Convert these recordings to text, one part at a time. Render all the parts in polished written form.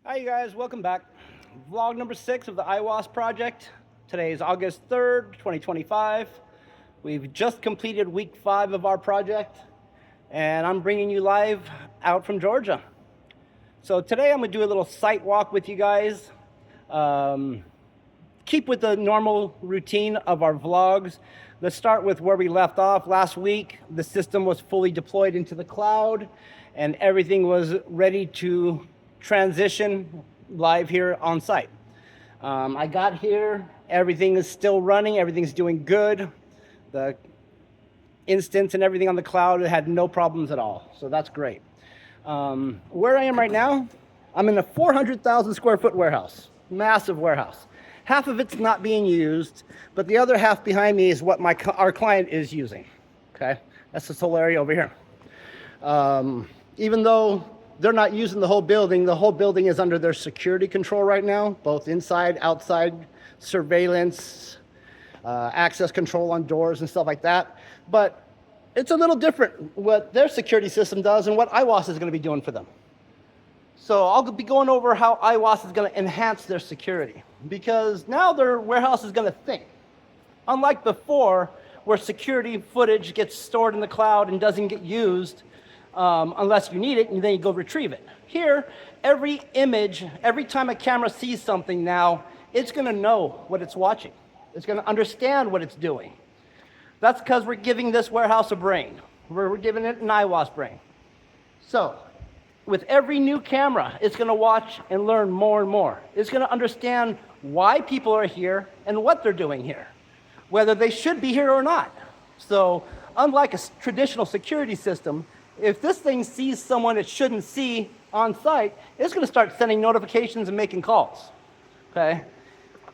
Hi, you guys. Welcome back. Vlog number 6 of the AIWOS project. Today is August 3rd, 2025. We've just completed week 5 of our project, and I'm bringing you live out from Georgia. So today I'm going to do a little site walk with you guys. Keep with the normal routine of our vlogs. Let's start with where we left off. Last week, the system was fully deployed into the cloud, and everything was ready to transition live here on site. I got here, everything is still running, everything's doing good. The instance and everything on the cloud had no problems at all, so that's great. Where I am right now, I'm in a 400,000 square foot warehouse, massive warehouse. Half of it's not being used, but the other half behind me is what our client is using. Okay, that's this whole area over here. Even though they're not using the whole building is under their security control right now, both inside, outside, surveillance, access control on doors and stuff like that. But it's a little different what their security system does and what AIWOS is going to be doing for them. So I'll be going over how AIWOS is going to enhance their security, because now their warehouse is going to think. Unlike before, where security footage gets stored in the cloud and doesn't get used unless you need it, and then you go retrieve it. Here, every image, every time a camera sees something now, it's going to know what it's watching. It's going to understand what it's doing. That's because we're giving this warehouse a brain. We're giving it an AIWOS brain. So, with every new camera, it's going to watch and learn more and more. It's going to understand why people are here and what they're doing here, whether they should be here or not. So, unlike a traditional security system, if this thing sees someone it shouldn't see on site, it's going to start sending notifications and making calls. Okay?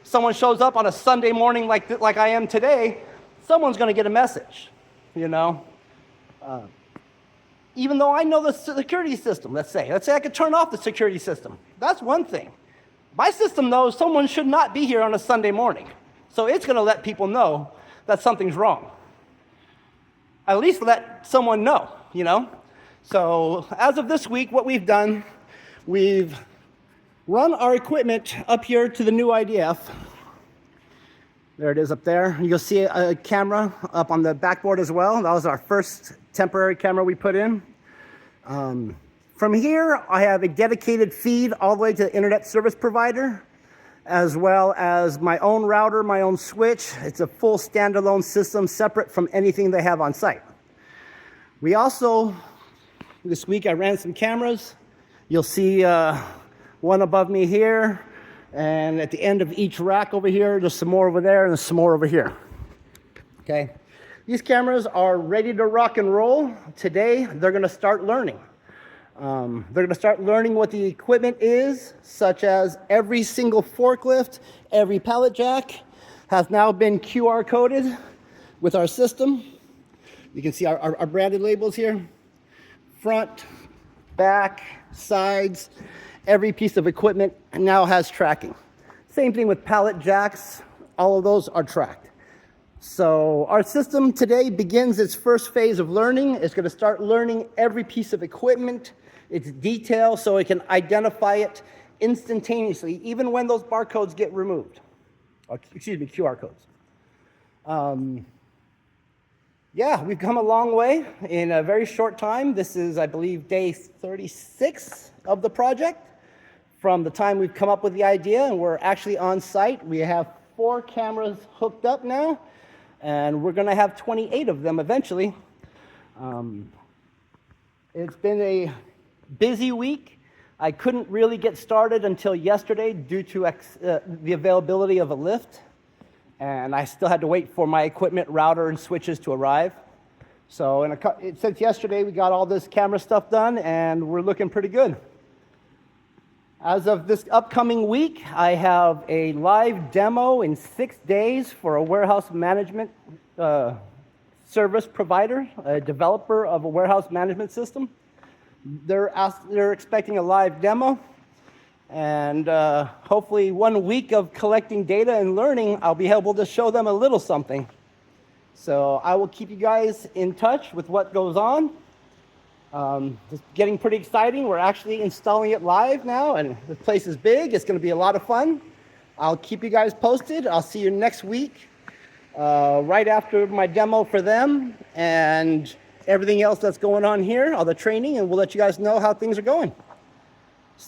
Someone shows up on a Sunday morning like I am today, someone's going to get a message, you know? Even though I know the security system, let's say I could turn off the security system. That's one thing. My system knows someone should not be here on a Sunday morning. So it's going to let people know that something's wrong. At least let someone know, you know? So as of this week, what we've done, we've run our equipment up here to the new IDF. There it is up there. You'll see a camera up on the backboard as well. That was our first temporary camera we put in. From here, I have a dedicated feed all the way to the internet service provider, as well as my own router, my own switch. It's a full standalone system separate from anything they have on site. We also, this week I ran some cameras. You'll see one above me here, and at the end of each rack over here, there's some more over there and some more over here. Okay, these cameras are ready to rock and roll. Today, they're gonna start learning. They're gonna start learning what the equipment is, such as every single forklift, every pallet jack has now been QR coded with our system. You can see our branded labels here. Front, back, sides, every piece of equipment now has tracking. Same thing with pallet jacks, all of those are tracked. So our system today begins its first phase of learning. It's going to start learning every piece of equipment, its detail, so it can identify it instantaneously, even when those barcodes get removed. Or, excuse me, QR codes. Yeah, we've come a long way in a very short time. This is, I believe, day 36 of the project. From the time we've come up with the idea and we're actually on site, we have 4 cameras hooked up now, and we're going to have 28 of them eventually. It's been a busy week. I couldn't really get started until yesterday due to the availability of a lift, and I still had to wait for my equipment, router, and switches to arrive. So since yesterday, we got all this camera stuff done, and we're looking pretty good. As of this upcoming week, I have a live demo in 6 days for a warehouse management service provider, a developer of a warehouse management system. They're expecting a live demo, and hopefully 1 week of collecting data and learning, I'll be able to show them a little something. So I will keep you guys in touch with what goes on. It's getting pretty exciting. We're actually installing it live now, and the place is big. It's going to be a lot of fun. I'll keep you guys posted. I'll see you next week, right after my demo for them and everything else that's going on here, all the training, and we'll let you guys know how things are going.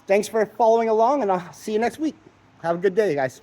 Thanks for following along, and I'll see you next week. Have a good day, guys.